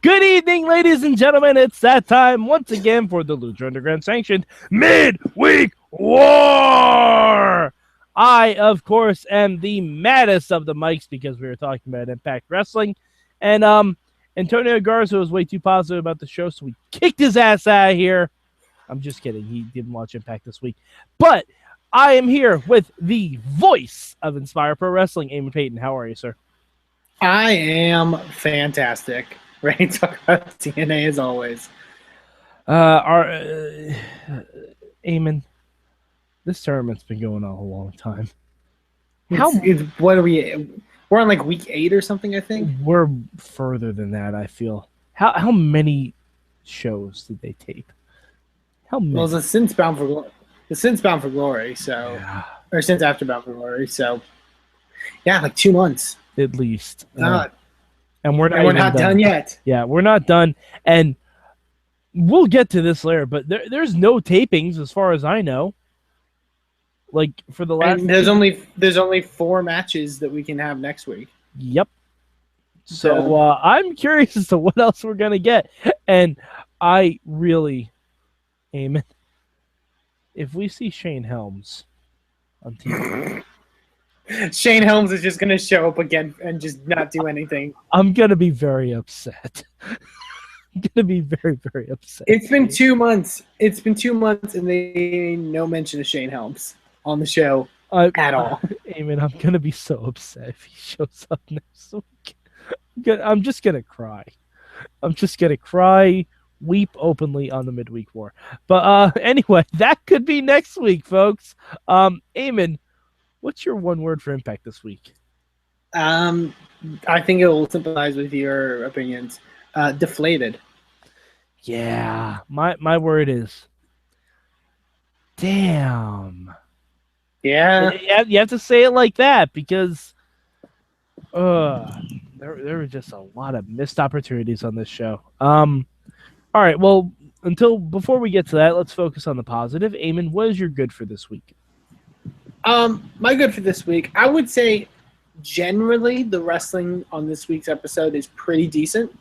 Good evening, ladies and gentlemen. It's that time once again for the Lucha Underground sanctioned Midweek War. I, of course, am the maddest of the mics because we were talking about Impact Wrestling. And Antonio Garza was way too positive about the show, so we kicked his ass out of here. I'm just kidding. He didn't watch Impact this week. But I am here with the voice of Inspire Pro Wrestling, Eamon Paton. How are you, sir? I am fantastic. Ready to talk about TNA as always. Eamon, this tournament's been going on a long time. What are we? We're on like week 8 or something, I think. We're further than that, I feel. How many shows did they tape? How many? Well, the Since Bound for Glory, so or Since After Bound for Glory, so yeah, like 2 months at least. And we're not done yet. Yeah, we're not done, and we'll get to this later. But there's no tapings as far as I know. Like for the last, and there's only 4 matches that we can have next week. Yep. So I'm curious as to what else we're gonna get, and I really, Eamon, if we see Shane Helms on TV. Shane Helms is just going to show up again and just not do anything. I'm going to be very upset. I'm going to be very, very upset. It's been 2 months. It's been 2 months, and they no mention of Shane Helms on the show at all. Eamon, I'm going to be so upset if he shows up next week. I'm just going to cry. I'm just going to cry, weep openly on the Midweek War. But anyway, that could be next week, folks. Eamon, what's your one word for Impact this week? I think it will sympathize with your opinions. Deflated. Yeah, my word is damn. Yeah. You have to say it like that because there were just a lot of missed opportunities on this show. All right, well, before we get to that, let's focus on the positive. Eamon, what is your good for this week? My good for this week, I would say generally the wrestling on this week's episode is pretty decent.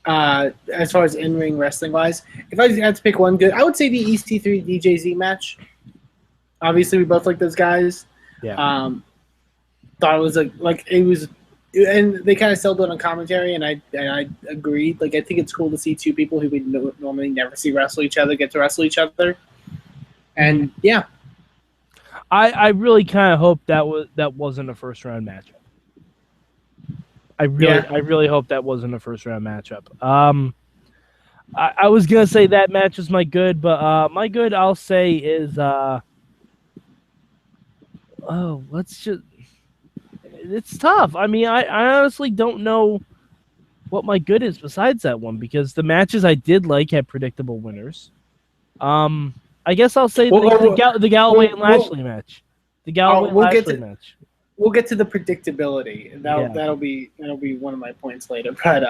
As far as in-ring wrestling wise, if I had to pick one good, I would say the EC3 DJZ match. Obviously, we both like those guys. Yeah. Thought it was and they kind of sold it on commentary, and I agreed. Like, I think it's cool to see 2 people who we normally never see wrestle each other get to wrestle each other, and yeah. I really kind of hope that wasn't a first round matchup. I really hope that wasn't a first round matchup. I was gonna say that match was my good, but my good I'll say is it's tough. I mean, I honestly don't know what my good is besides that one because the matches I did like had predictable winners. I guess I'll say the Galloway and Lashley match. The Galloway and Lashley match. We'll get to the predictability, and that'll be one of my points later. But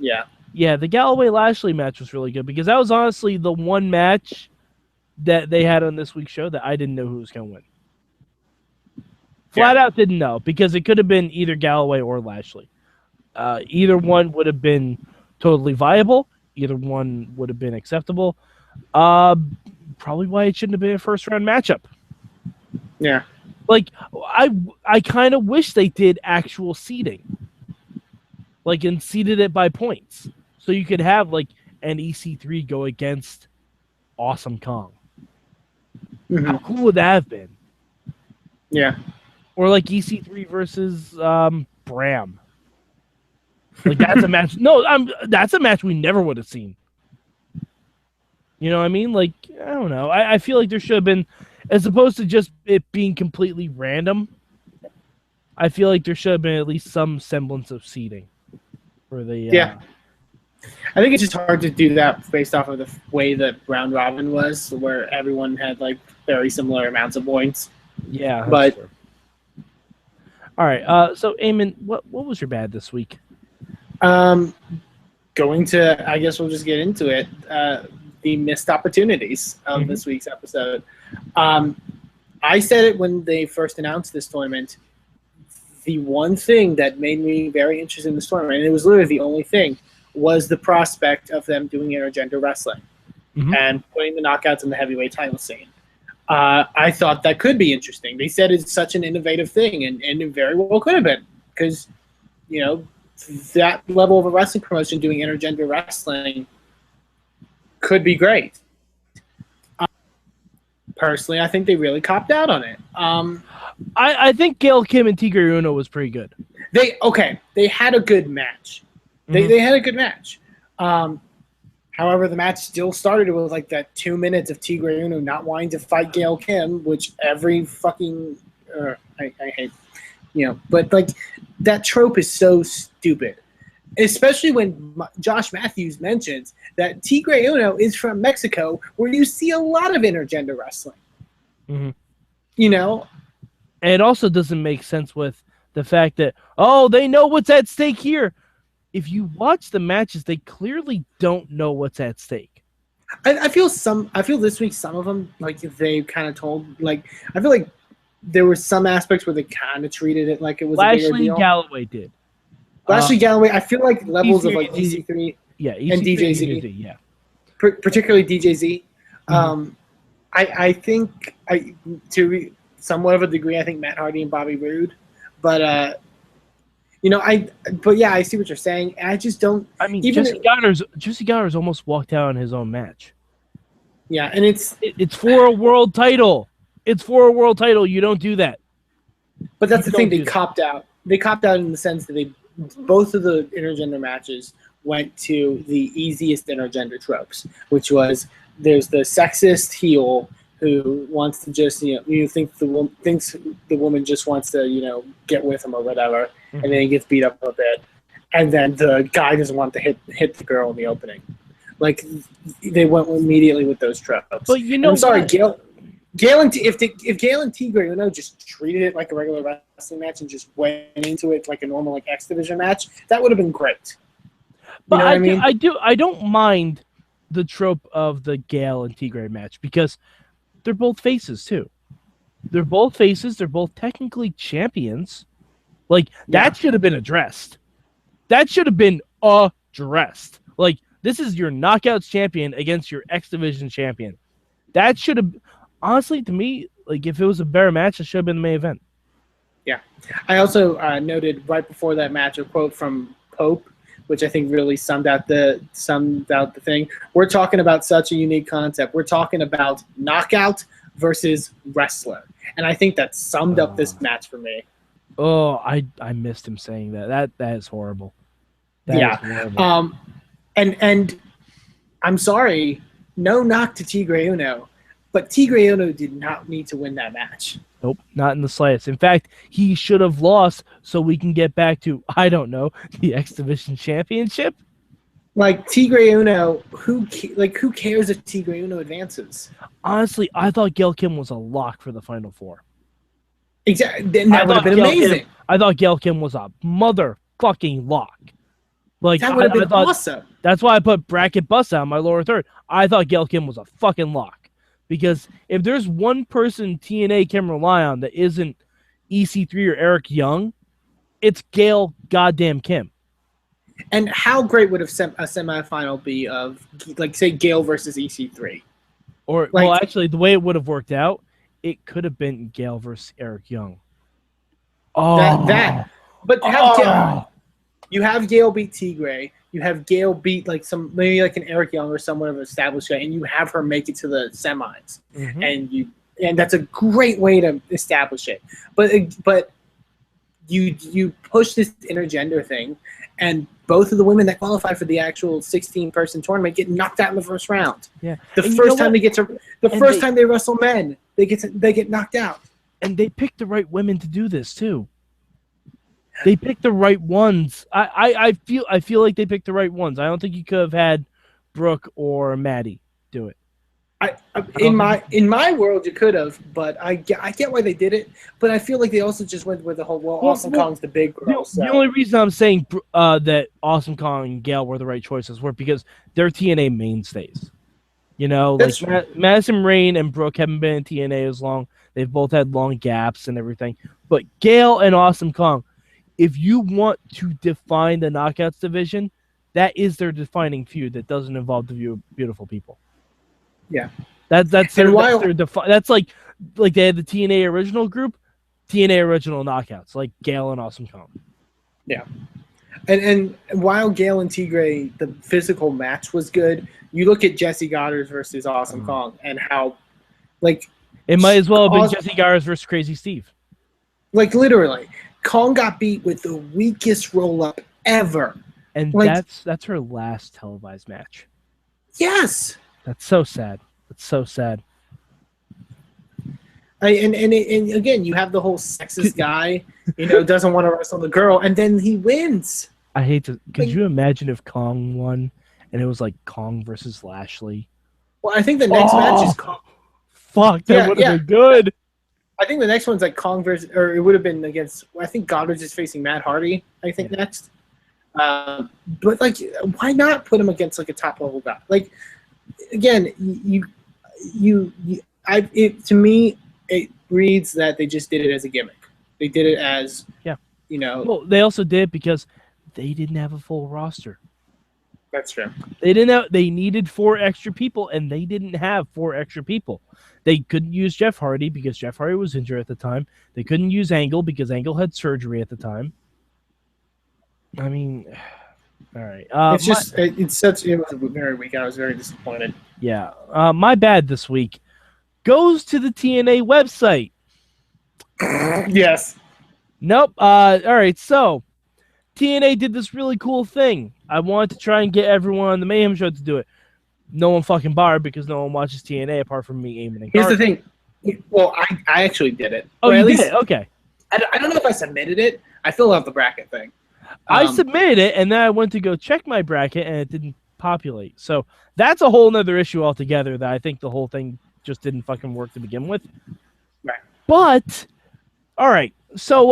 yeah. Yeah, the Galloway Lashley match was really good because that was honestly the one match that they had on this week's show that I didn't know who was going to win. Flat out didn't know because it could have been either Galloway or Lashley. Either one would have been totally viable. Either one would have been acceptable. Probably why it shouldn't have been a first round matchup. Yeah. Like I kind of wish they did actual seeding. Like and seeded it by points. So you could have like an EC3 go against Awesome Kong. Mm-hmm. How cool would that have been? Yeah. Or like EC3 versus Bram. Like that's a match. No, that's a match we never would have seen. You know what I mean? Like, I don't know. I feel like there should have been, as opposed to just it being completely random, I feel like there should have been at least some semblance of seeding for the. Yeah. I think it's just hard to do that based off of the way that round robin was, where everyone had like very similar amounts of points. Yeah. But. True. All right. So, Eamon, what was your bad this week? I guess we'll just get into it. The missed opportunities of this week's episode. I said it when they first announced this tournament. The one thing that made me very interested in this tournament, and it was literally the only thing, was the prospect of them doing intergender wrestling Mhm. and putting the knockouts in the heavyweight title scene. I thought that could be interesting. They said it's such an innovative thing, and it very well could have been, because, you know, that level of a wrestling promotion doing intergender wrestling could be great. Personally, I think they really copped out on it. I think Gail Kim and Tigre Uno was pretty good. They had a good match. They had a good match. However, the match still started with like that 2 minutes of Tigre Uno not wanting to fight Gail Kim, which every fucking I hate, but like that trope is so stupid. Especially when Josh Matthews mentions that Tigre Uno is from Mexico, where you see a lot of intergender wrestling. Mhm. And it also doesn't make sense with the fact that, they know what's at stake here. If you watch the matches, they clearly don't know what's at stake. I feel this week some of them, like, they kind of told, like, I feel like there were some aspects where they kind of treated it like it was a bigger deal. Galloway did. Lashley Galloway, I feel like levels EC3, of like EC3 EC3 and DJZ, yeah, particularly DJZ. I think to somewhat of a degree, I think Matt Hardy and Bobby Roode, but I see what you're saying. I just don't. I mean, Jesse Goddard's almost walked out on his own match. Yeah, and it's for a world title. It's for a world title. You don't do that. But that's the thing. They copped out. They copped out in the sense that both of the intergender matches went to the easiest intergender tropes, which was there's the sexist heel who wants to just thinks the woman just wants to get with him or whatever, and then he gets beat up a bit, and then the guy doesn't want to hit the girl in the opening. Like, they went immediately with those tropes. But I'm sorry, Gail. If Gail and Tigre Uno just treated it like a regular wrestling match and just went into it like a normal like X Division match, that would have been great. But I don't mind the trope of the Gail and Tigre match, because they're both faces too. They're both faces. They're both technically champions. Like, that should have been addressed. That should have been addressed. Like, this is your Knockouts champion against your X Division champion. That should have, honestly, to me, like, if it was a better match, it should have been the main event. Yeah. I also noted right before that match a quote from Pope, which I think really summed out the thing. We're talking about such a unique concept. We're talking about knockout versus wrestler. And I think that summed up this match for me. Oh, I missed him saying that. That is horrible. That is horrible. And I'm sorry, no knock to Tigre Uno, but Tigre Uno did not need to win that match. Nope, not in the slightest. In fact, he should have lost so we can get back to, I don't know, the X Division Championship. Like, Tigre Uno, who cares if Tigre Uno advances? Honestly, I thought Gail Kim was a lock for the Final Four. Exactly, that would have been amazing. I thought Gail Kim was a motherfucking lock. Like, that would have been awesome. That's why I put bracket bust out in my lower third. I thought Gail Kim was a fucking lock. Because if there's one person TNA can rely on that isn't EC3 or Eric Young, it's Gail goddamn Kim. And how great would a semifinal be of, like, say, Gail versus EC3? Or, well, actually, the way it would have worked out, it could have been Gail versus Eric Young. You have Gail beat Tigre. You have Gail beat maybe an Eric Young or someone of an established guy, and you have her make it to the semis, and that's a great way to establish it. But you push this intergender thing, and both of the women that qualify for the actual 16-person tournament get knocked out in the first round. Yeah, the first time they wrestle men, they get knocked out. And they picked the right women to do this too. They picked the right ones. I feel like they picked the right ones. I don't think you could have had Brooke or Maddie do it. In my world, you could have, but I get why they did it. But I feel like they also just went with the whole Awesome Kong's the big girl. The only reason I'm saying that Awesome Kong and Gail were the right choices were because they're TNA mainstays. Madison Rain and Brooke haven't been in TNA as long. They've both had long gaps and everything. But Gail and Awesome Kong, if you want to define the Knockouts division, that is their defining feud that doesn't involve the beautiful people. Yeah. That's while- that's like they had the TNA original group, TNA original knockouts, like Gail and Awesome Kong. Yeah. And while Gail and Tigre, the physical match was good, you look at Jesse Goddard versus Awesome Kong and how, like, it might as well have been Jesse Goddard versus Crazy Steve. Like, literally, Kong got beat with the weakest roll-up ever. And like, that's her last televised match. Yes. That's so sad. That's so sad. And again, you have the whole sexist guy, doesn't want to wrestle the girl, and then he wins. I hate to. Could you imagine if Kong won and it was like Kong versus Lashley? Well, I think the next match is Kong. Fuck, that would have been good. I think the next one's like Kong versus, or it would have been against. I think Goddard's is facing Matt Hardy. I think next. But like, why not put him against like a top level guy? Like, again, to me, it reads that they just did it as a gimmick. They did it as Well, they also did because they didn't have a full roster. That's true. They needed 4 extra people, and they didn't have 4 extra people. They couldn't use Jeff Hardy because Jeff Hardy was injured at the time. They couldn't use Angle because Angle had surgery at the time. I mean, all right. It was very weak. I was very disappointed. Yeah. My bad this week goes to the TNA website. Yes. Nope. All right. So TNA did this really cool thing. I wanted to try and get everyone on the Mayhem show to do it. No one fucking bothered because no one watches TNA apart from me, Eamon, and Here's the thing. Well, I actually did it. Oh, you did it? Okay. I don't know if I submitted it. I filled out the bracket thing. I submitted it, and then I went to go check my bracket, and it didn't populate. So that's a whole nother issue altogether that I think the whole thing just didn't fucking work to begin with. Right. But, all right. So,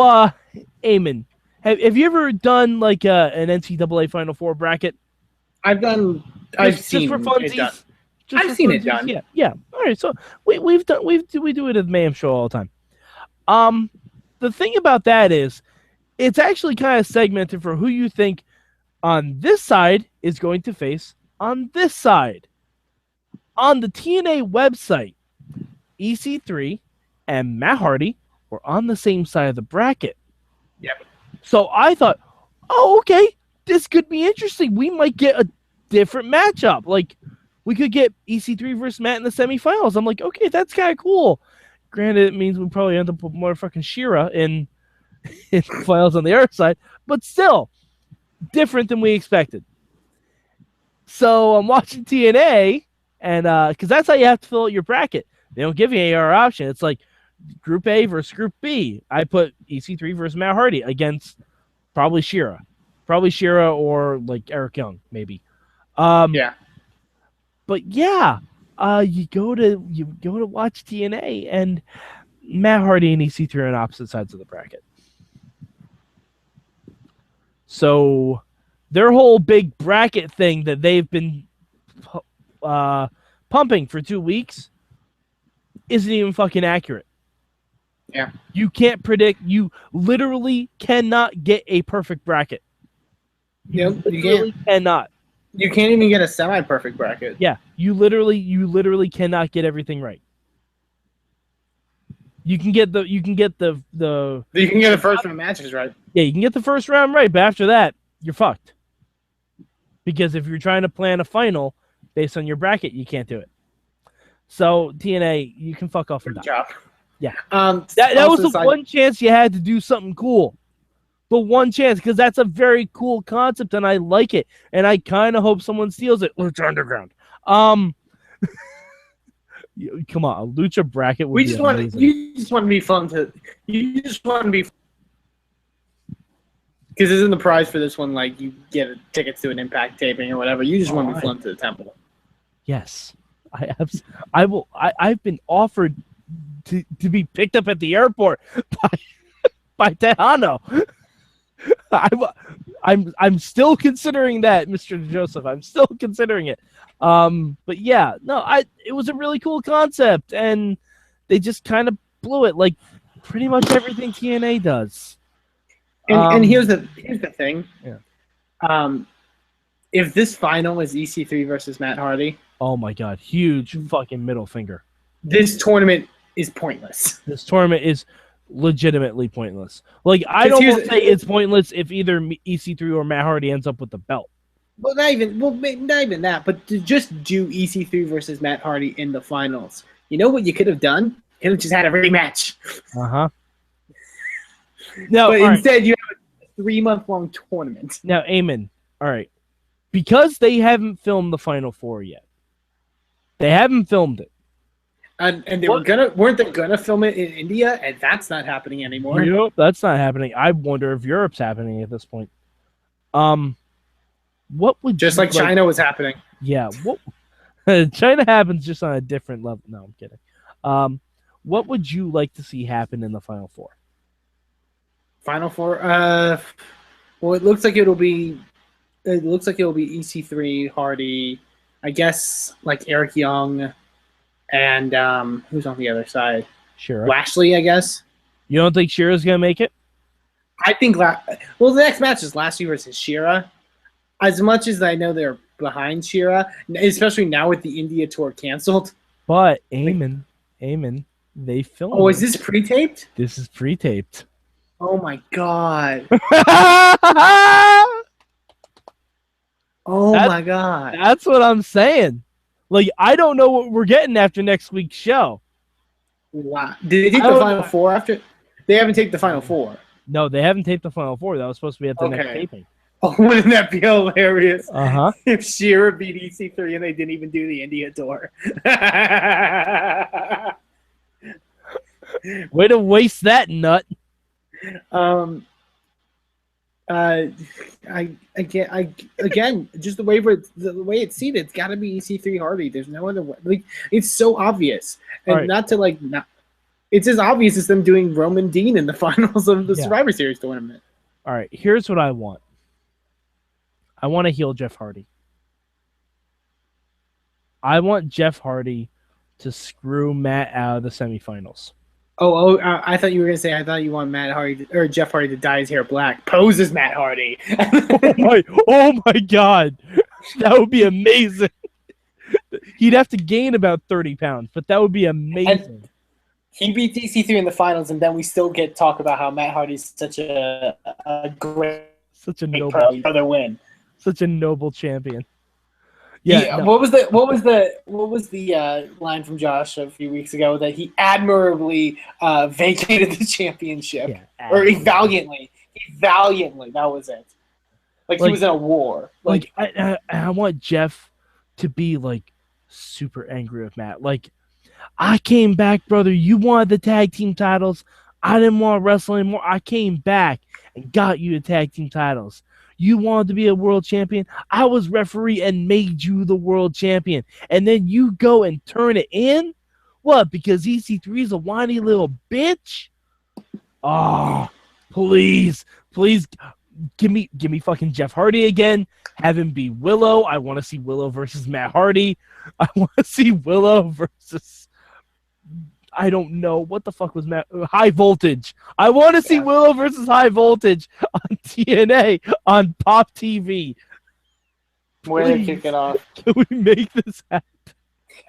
Eamon, have you ever done like an NCAA Final Four bracket? I've seen for funsies. I've seen it done. Yeah. All right. So we do it at the Mayhem show all the time. The thing about that is, it's actually kind of segmented for who you think on this side is going to face on this side. On the TNA website, EC3 and Matt Hardy were on the same side of the bracket. Yep. So I thought, oh, okay, this could be interesting. We might get a different matchup. Like, we could get EC3 versus Matt in the semifinals. I'm like, okay, that's kind of cool. Granted, it means we probably end up with motherfucking Shira in finals on the other side, but still different than we expected. So I'm watching TNA, and because that's how you have to fill out your bracket. They don't give you any other option. It's like Group A versus Group B. I put EC3 versus Matt Hardy against probably Shira or like Eric Young, maybe. Yeah. But yeah, you go to watch TNA, and Matt Hardy and EC3 are on opposite sides of the bracket. So their whole big bracket thing that they've been pumping for 2 weeks isn't even fucking accurate. Yeah. You can't predict. You literally cannot get a perfect bracket. You cannot. You can't even get a semi-perfect bracket. Yeah, you literally cannot get everything right. You can get the first round matches right. Yeah, you can get the first round right, but after that, you're fucked. Because if you're trying to plan a final based on your bracket, you can't do it. So TNA, you can fuck off and die. Good job. Yeah. That was the one chance you had to do something cool. The one chance, because that's a very cool concept, and I like it, and I kind of hope someone steals it. Lucha Underground. Come on, a Lucha bracket would be amazing. You just want to be fun because isn't the prize for this one like you get tickets to an Impact taping or whatever? You just want to be flown to the temple. Yes, I will. I've been offered to be picked up at the airport by Tejano. I'm still considering that, Mr. Joseph. I'm still considering it. But yeah, no, it was a really cool concept, and they just kind of blew it, like pretty much everything TNA does. And here's the thing. Yeah. if this final is EC3 versus Matt Hardy, Oh my god, huge fucking middle finger. this tournament is pointless. This tournament is legitimately pointless. Like, I'd 'Cause here's- almost say it's pointless if either EC3 or Matt Hardy ends up with the belt. Well, not even that, but to just do EC3 versus Matt Hardy in the finals. You know what you could have done? You could have just had a rematch. Uh-huh. No, But all right. instead, you have a 3-month-long tournament. Now, Eamon, all right. Because they haven't filmed the Final Four yet. They haven't filmed it. And they What? weren't they gonna film it in India? And that's not happening anymore. Nope, that's not happening. I wonder if Europe's happening at this point. What would Just you like China was happening. Yeah, what China happens just on a different level. No, I'm kidding. What would you like to see happen in the Final Four? Final Four. Well, it looks like it'll be EC3, Hardy, I guess, like Eric Young, and who's on the other side? Sure. Lashley, I guess. You don't think Shira's gonna make it? I think. Well, the next match is Lashley versus Shira. As much as I know they're behind Shira, especially now with the India tour canceled. But Eamon, they filmed. Oh, is this pre-taped? This is pre-taped. Oh my god. Oh my god. That's what I'm saying. Like, I don't know what we're getting after next week's show. Wow. Did they take the Final Four after? They haven't taken the Final Four. No, they haven't taped the Final Four. That was supposed to be at the next Okay. taping. Oh, wouldn't that be hilarious? Uh-huh. If Shira beat EC3 and they didn't even do the India tour. Way to waste that nut. Again, just the way it's seated, it's got to be EC3 Hardy. There's no other way. Like, it's so obvious, and Right. not to like not. It's as obvious as them doing Roman Dean in the finals of the Survivor Series tournament. All right, here's what I want. I want to heel Jeff Hardy. I want Jeff Hardy to screw Matt out of the semifinals. I thought you were gonna say. I thought you want Matt Hardy or Jeff Hardy to dye his hair black, pose as Matt Hardy. Oh my god, that would be amazing. He'd have to gain about 30 pounds, but that would be amazing. He beat EC3 in the finals, and then we still get talk about how Matt Hardy's such a such a noble brother win. Such a noble champion. Yeah. No. What was the line from Josh a few weeks ago that he admirably vacated the championship, or he valiantly. That was it. Like he was in a war. Like I want Jeff to be like super angry with Matt. Like, I came back, brother. You wanted the tag team titles. I didn't want to wrestle anymore. I came back and got you the tag team titles. You wanted to be a world champion. I was referee and made you the world champion. And then you go and turn it in? What? Because EC3 is a whiny little bitch? Oh, please give me fucking Jeff Hardy again. Have him be Willow. I want to see Willow versus Matt Hardy. I want to see Willow versus, I don't know what the fuck was High Voltage. I want to see Willow versus High Voltage on TNA on Pop TV. Where they kick it off? Can we make this happen?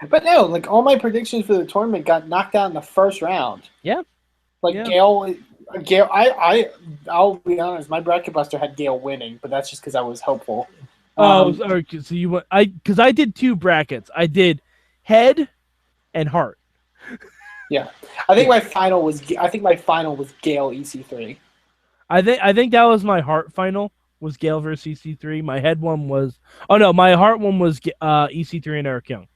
But no, like all my predictions for the tournament got knocked out in the first round. Yeah. Like Gail. I'll be honest. My bracket buster had Gail winning, but that's just because I was hopeful. So you want because I did 2 brackets. I did head and heart. Yeah, I think my final was Gail EC3. I think that was my heart final was Gail versus EC3. My head one was my heart one was EC3 and Eric Young.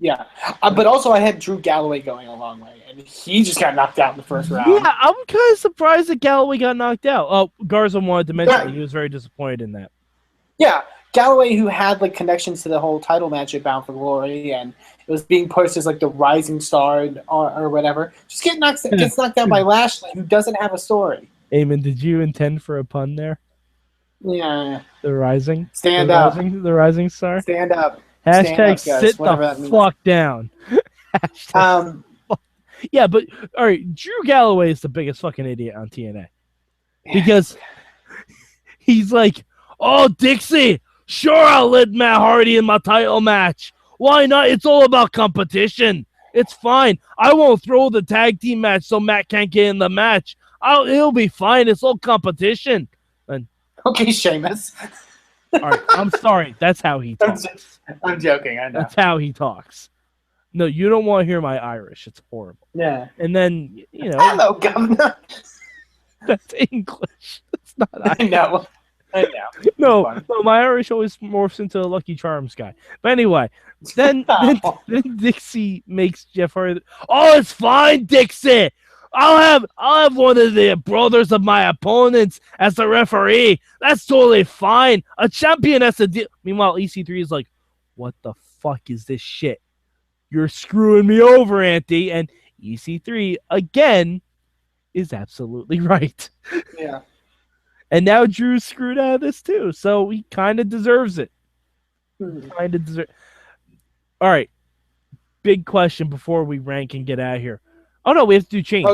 Yeah, but also I had Drew Galloway going a long way, and he just got knocked out in the first round. Yeah, I'm kind of surprised that Galloway got knocked out. Oh, Garza wanted to mention he was very disappointed in that. Yeah, Galloway, who had like connections to the whole title match at Bound for Glory, and it was being pushed as like the rising star or whatever, just gets knocked out by Lashley, who doesn't have a story. Eamon, did you intend for a pun there? Yeah. The rising. Stand up. The rising star. Stand up. Hashtag sit the fuck down. Yeah, but all right, Drew Galloway is the biggest fucking idiot on TNA because he's like, "Oh, Dixie, Sure, I'll let Matt Hardy in my title match. Why not? It's all about competition. It's fine. I won't throw the tag team match so Matt can't get in the match. It'll be fine. It's all competition. And Okay, Sheamus. all right, I'm sorry. That's how he talks. I'm joking. I know. That's how he talks. No, you don't want to hear my Irish. It's horrible. Yeah. And then, Hello, Governor. That's English. That's not I Irish. know. No, my Irish always morphs into a Lucky Charms guy. But anyway, then Dixie makes Jeff Hardy. Oh, it's fine, Dixie. I'll have one of the brothers of my opponents as the referee. That's totally fine. A champion has to deal. Meanwhile, EC3 is like, what the fuck is this shit? You're screwing me over, Auntie. And EC3 again is absolutely right. Yeah. And now Drew's screwed out of this too, so he kind of deserves it. All right, big question before we rank and get out of here. Oh no, we have to do change.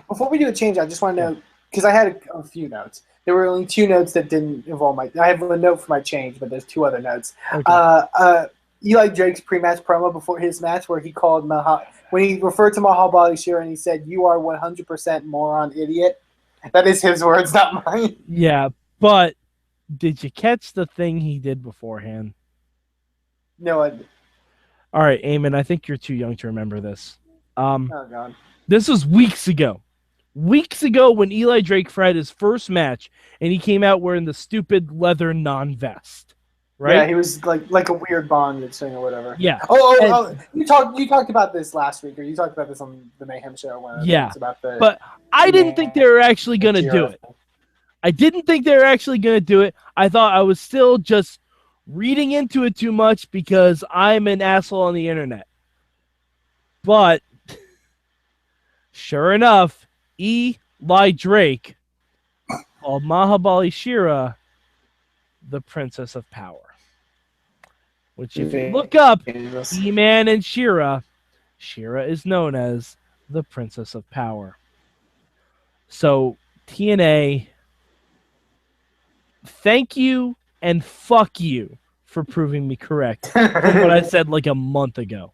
Before we do a change, I just want to know, because I had a few notes. There were only 2 notes that didn't involve I have a note for my change, but there's 2 other notes. Okay. Eli Drake's pre-match promo before his match, where he called when he referred to Mahabali Shira and he said, "You are 100% moron idiot." That is his words, not mine. Yeah, but did you catch the thing he did beforehand? No, I didn't. All right, Eamon, I think you're too young to remember this. Oh, God. This was weeks ago. Weeks ago when Eli Drake had his first match, and he came out wearing the stupid leather non-vest. Right? Yeah, he was like a weird bondage thing or whatever. Yeah. Oh! You talked about this last week, or you talked about this on the Mayhem show. But I didn't think they were actually going to do it. I didn't think they were actually going to do it. I thought I was still just reading into it too much because I'm an asshole on the internet. But sure enough, Eli Drake called Mahabali Shira the Princess of Power. Which, if you look up E-Man and Shira is known as the Princess of Power. So, TNA, thank you and fuck you for proving me correct from what I said like a month ago.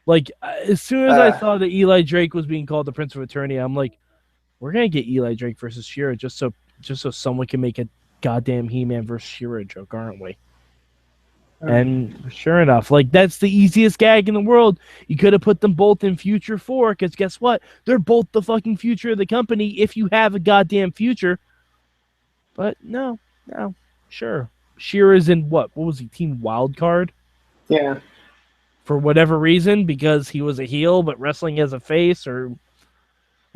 Like, as soon as I saw that Eli Drake was being called the Prince of Eternia, I'm like, we're going to get Eli Drake versus Shira just so someone can make a goddamn He-Man versus Shira joke, aren't we? And sure enough, like, that's the easiest gag in the world. You could have put them both in Future 4, because guess what? They're both the fucking future of the company if you have a goddamn future. But no. Sure. Shira's in what was he, Team Wildcard? Yeah. For whatever reason, because he was a heel, but wrestling as a face, or...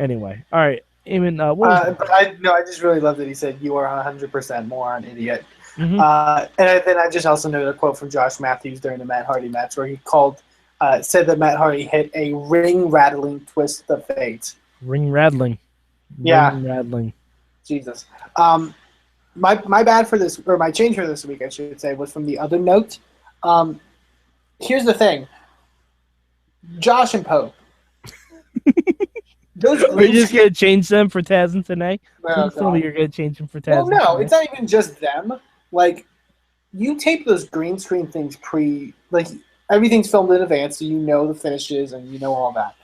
Anyway. All right. Eamon, I just really love that he said, "You are 100% moron idiot." Mm-hmm. And then I just also noted a quote from Josh Matthews during the Matt Hardy match where he said that Matt Hardy hit a ring-rattling twist of fate. Ring-rattling. Yeah. Ring-rattling. Jesus. My bad for this, or my change for this week, I should say, was from the other note. Here's the thing. Josh and Pope. Are you just going to change them for Taz and Tenay? No, tell me you're going to change them for Taz. Well, no, it's not even just them. Like, you tape those green screen things like, everything's filmed in advance, so you know the finishes and you know all that.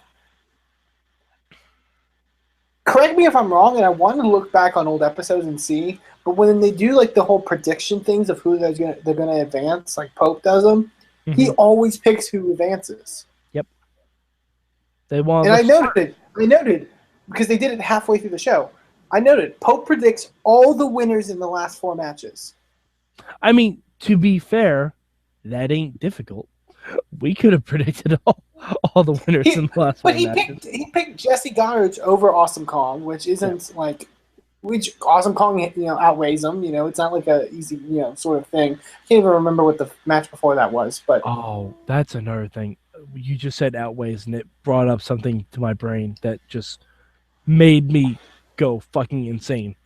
Correct me if I'm wrong, and I wanted to look back on old episodes and see, but when they do, like, the whole prediction things of who they're going to advance, like Pope does them, he always picks who advances. Yep. They want. And I noted, because they did it halfway through the show, I noted Pope predicts all the winners in the last 4 matches. I mean, to be fair, that ain't difficult. We could have predicted all the winners in the last 4 matches. He picked Jesse Goddard over Awesome Kong, which isn't which Awesome Kong outweighs him. It's not like a easy sort of thing. I can't even remember what the match before that was, but that's another thing. You just said outweighs, and it brought up something to my brain that just made me go fucking insane.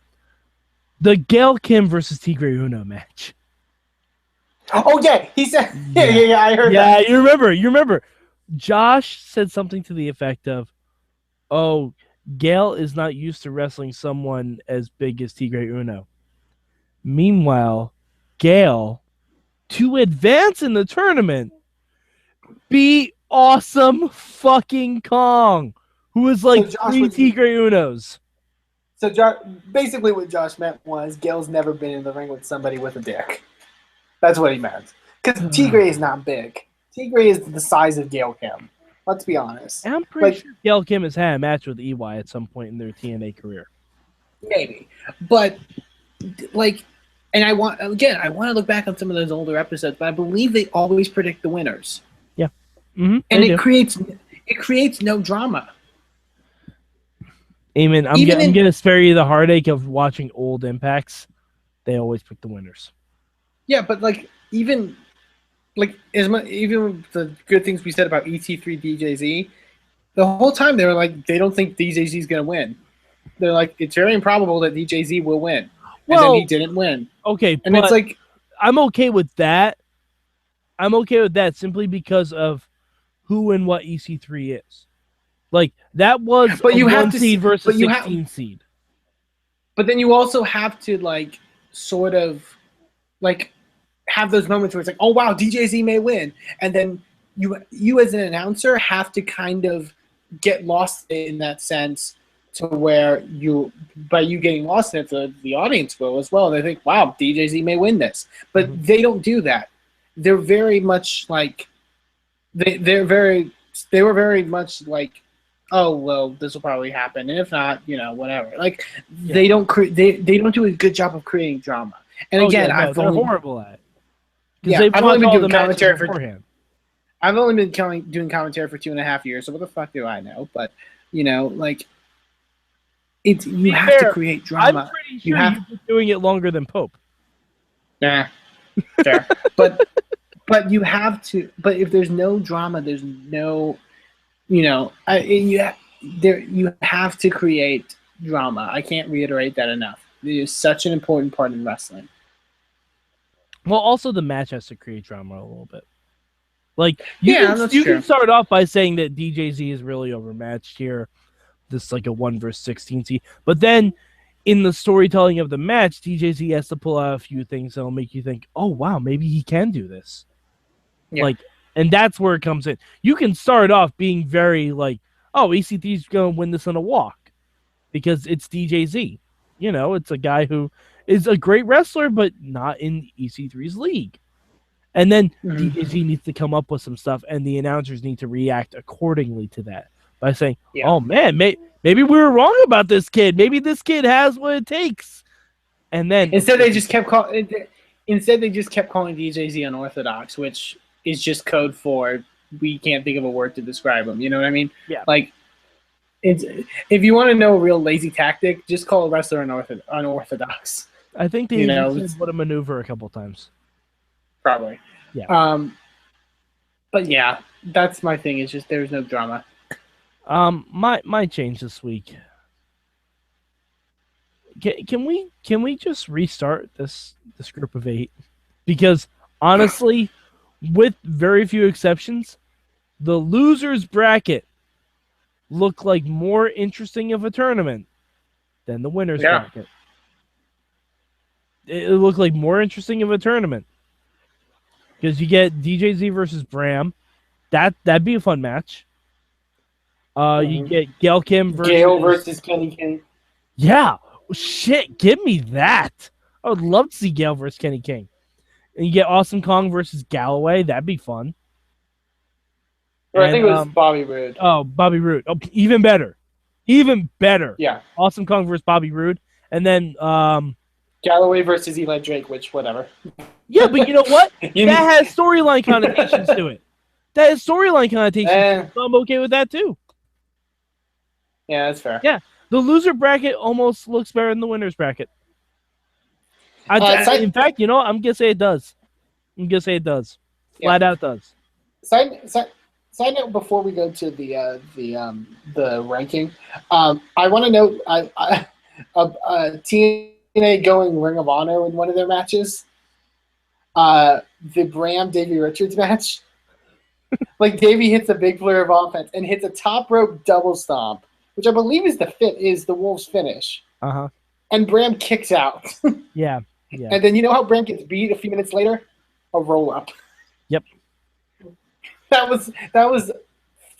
The Gail Kim versus Tigre Uno match. Oh yeah, he said. Yeah. I heard that. Yeah, you remember. Josh said something to the effect of, "Oh, Gail is not used to wrestling someone as big as Tigre Uno." Meanwhile, Gail to advance in the tournament beat Awesome fucking Kong, who is like three Tigre Unos. So basically what Josh meant was Gail's never been in the ring with somebody with a dick. That's what he meant. Because Tigre is not big. Tigre is the size of Gail Kim. Let's be honest. And I'm pretty sure Gail Kim has had a match with EY at some point in their TNA career. Maybe. But, like, and I want to look back on some of those older episodes, but I believe they always predict the winners. Yeah. Mm-hmm, and it creates no drama. Eamon, I'm going to spare you the heartache of watching old Impacts. They always pick the winners. Yeah, but even with the good things we said about ET3 DJZ, the whole time they were like, they don't think DJZ is going to win. They're like, it's very improbable that DJZ will win. And then he didn't win. Okay, and it's like, I'm okay with that. I'm okay with that simply because of who and what EC3 is. Like, that was a 1 seed versus 16 seed. But then you also have to, like, sort of, like, have those moments where it's like, oh, wow, DJZ may win. And then you as an announcer have to kind of get lost in that sense to where by you getting lost in it, the audience will as well. They think, wow, DJZ may win this. But they don't do that. They're very much like, they were very much like, oh, well, this will probably happen, and if not, whatever. Like, they don't do a good job of creating drama. And again, they're horrible at it. Yeah, I've only been doing commentary beforehand. I've only been doing commentary for 2.5 years, so what the fuck do I know? But like, you have to create drama. I'm pretty sure you've been doing it longer than Pope. Nah, fair. But you have to. But if there's no drama, there's no. You have to create drama. I can't reiterate that enough. It is such an important part in wrestling. Well, also the match has to create drama a little bit. Like, you can start off by saying that DJZ is really overmatched here. This is like a 1 versus 16 seed. But then in the storytelling of the match, DJZ has to pull out a few things that'll make you think, oh, wow, maybe he can do this. Yeah. Like, and that's where it comes in. You can start off being very like, oh, EC3's going to win this on a walk because it's DJZ. It's a guy who is a great wrestler, but not in EC3's league. And then DJZ needs to come up with some stuff, and the announcers need to react accordingly to that by saying, oh, man, maybe we were wrong about this kid. Maybe this kid has what it takes. And then instead they just kept calling DJZ unorthodox, which is just code for we can't think of a word to describe him. You know what I mean? Yeah. Like, if you want to know a real lazy tactic, just call a wrestler unorthodox. I think they said what a maneuver a couple times. Probably. Yeah. But yeah, that's my thing. Is just there's no drama. My change this week. Can we just restart this group of 8? Because honestly, with very few exceptions, the losers bracket looked like more interesting of a tournament than the winners bracket. It looked like more interesting of a tournament because you get DJZ versus Bram. That'd be a fun match. You get Gail Kim versus Kenny King. Yeah, shit, give me that. I would love to see Gail versus Kenny King. And you get Awesome Kong versus Galloway. That'd be fun. I think it was Bobby Roode. Oh, Bobby Roode. Oh, even better. Even better. Yeah. Awesome Kong versus Bobby Roode. And then Galloway versus Eli Drake, which whatever. Yeah, but you know what? That has storyline connotations to it. That has storyline connotations. So I'm okay with that too. Yeah, that's fair. Yeah. The loser bracket almost looks better than the winner's bracket. In fact, I'm going to say it does. Flat out does. Side note before we go to the ranking, I want to note TNA going Ring of Honor in one of their matches. The Bram Davey Richards match. Like Davey hits a big flare of offense and hits a top rope double stomp, which I believe is the Wolves finish. Uh-huh. And Bram kicks out. Yeah. Yeah. And then you know how Brent gets beat a few minutes later? A roll up. Yep. That was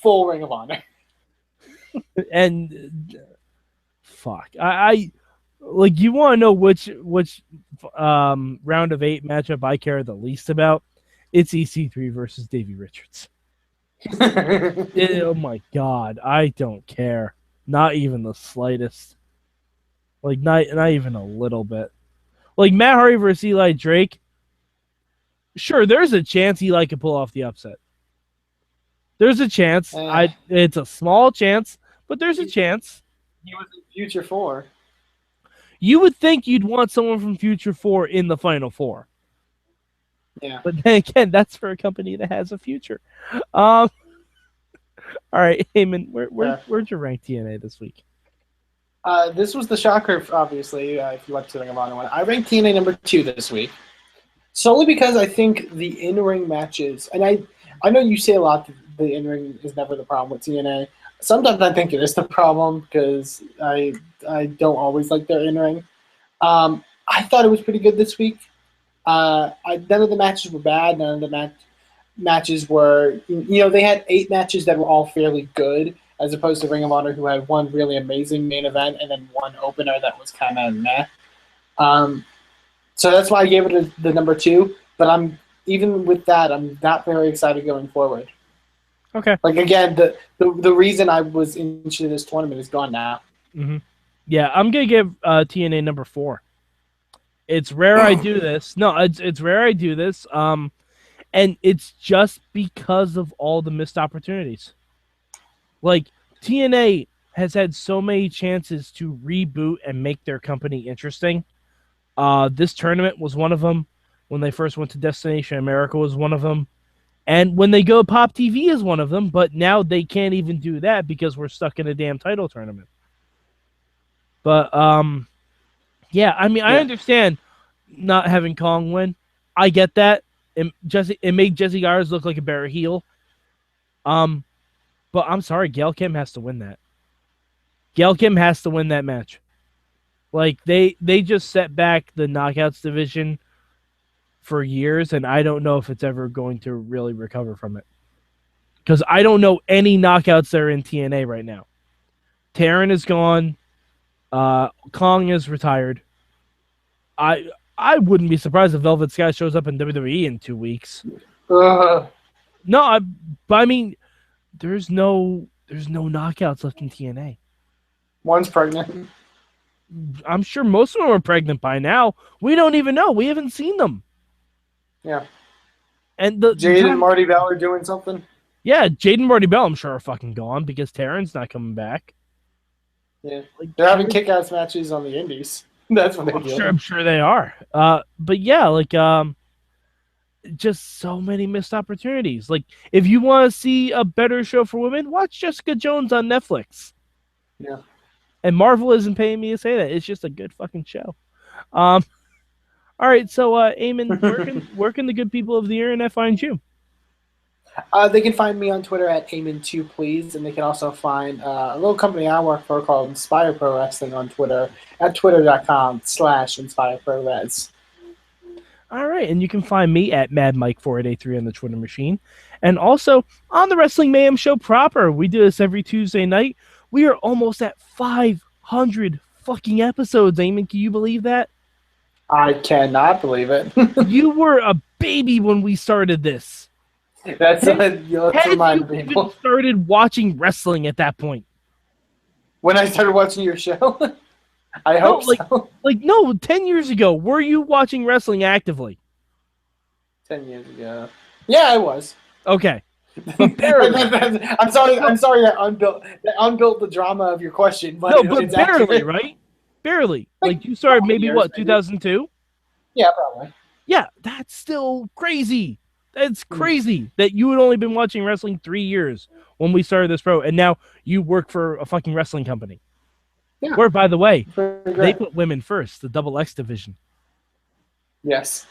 full Ring of Honor. And fuck, I like. You want to know which round of 8 matchup I care the least about? It's EC3 versus Davey Richards. Oh my god, I don't care. Not even the slightest. Like not even a little bit. Like Matt Hardy versus Eli Drake. Sure, there's a chance Eli could pull off the upset. There's a chance. It's a small chance, but there's a chance. He was in Future 4. You would think you'd want someone from Future 4 in the Final 4. Yeah. But then again, that's for a company that has a future. All right, Eamon, where'd you rank TNA this week? This was the shocker, obviously, if you watch the Ring of Honor one. I ranked TNA number 2 this week. Solely because I think the in-ring matches, and I know you say a lot that the in-ring is never the problem with TNA. Sometimes I think it is the problem because I don't always like their in-ring. I thought it was pretty good this week. None of the matches were bad. None of the matches were, they had 8 matches that were all fairly good, as opposed to Ring of Honor, who had one really amazing main event and then one opener that was kind of meh. So that's why I gave it the number 2. But even with that, I'm not very excited going forward. Okay. Like again, the reason I was into this tournament is gone now. Mm-hmm. Yeah, I'm gonna give TNA number 4. It's rare I do this. No, it's rare I do this. And it's just because of all the missed opportunities. Like TNA has had so many chances to reboot and make their company interesting. This tournament was one of them. When they first went to Destination America was one of them. And when they go Pop TV is one of them, but now they can't even do that because we're stuck in a damn title tournament. But yeah, I mean, I understand not having Kong win. I get that. It made Jesse Gars look like a better heel. But I'm sorry, Gail Kim has to win that. Gail Kim has to win that match. Like they just set back the knockouts division for years, and I don't know if it's ever going to really recover from it. Because I don't know any knockouts that are in TNA right now. Taryn is gone. Kong is retired. I wouldn't be surprised if Velvet Sky shows up in WWE in 2 weeks. No, but I mean, there's no knockouts left in TNA. One's pregnant. I'm sure most of them are pregnant by now. We don't even know. We haven't seen them. Yeah. And Jade and Marty Bell are doing something. Yeah, Jade and Marty Bell, I'm sure, are fucking gone because Taryn's not coming back. Yeah, they're having kick-ass matches on the indies. That's what they're doing. I'm sure they are. But yeah, like just so many missed opportunities. Like if you want to see a better show for women, watch Jessica Jones on Netflix. Yeah. And Marvel isn't paying me to say that. It's just a good fucking show. All right, so Eamon, where can the good people of the internet find you? They can find me on Twitter at Eamon2Please, and they can also find a little company I work for called Inspire Pro Wrestling on Twitter at twitter.com/InspireProRes. All right, and you can find me at MadMike4883 on the Twitter machine. And also on the Wrestling Mayhem Show proper. We do this every Tuesday night. We are almost at 500 fucking episodes, Eamon. Can you believe that? I cannot believe it. You were a baby when we started this. Let's remind people. You started watching wrestling at that point. When I started watching your show? I hope so. No, 10 years ago, were you watching wrestling actively? 10 years ago. Yeah, I was. Okay. I'm sorry that unbuilt the drama of your question. But no, but barely, accurate. Right? Barely. Like you started maybe years, 2002? Yeah, probably. Yeah, that's still crazy. That's crazy that you had only been watching wrestling 3 years when we started this pro, and now you work for a fucking wrestling company. Yeah. Where, by the way, they put women first, the Double X division. Yes.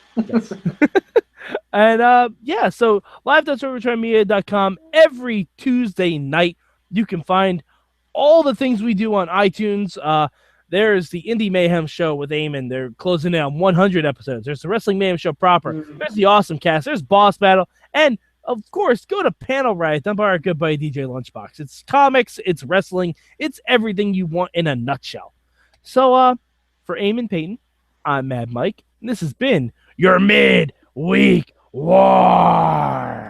And yeah, so live.overtimemedia.com every Tuesday night. You can find all the things we do on iTunes. There's the Indie Mayhem show with Eamon. They're closing in on 100 episodes. There's the Wrestling Mayhem show proper. There's the Awesome Cast. There's Boss Battle. And, of course, go to Panel Riot done by our good buddy DJ Lunchbox. It's comics. It's wrestling. It's everything you want in a nutshell. So, for Eamon Paton, I'm Mad Mike. And this has been your Midweek War.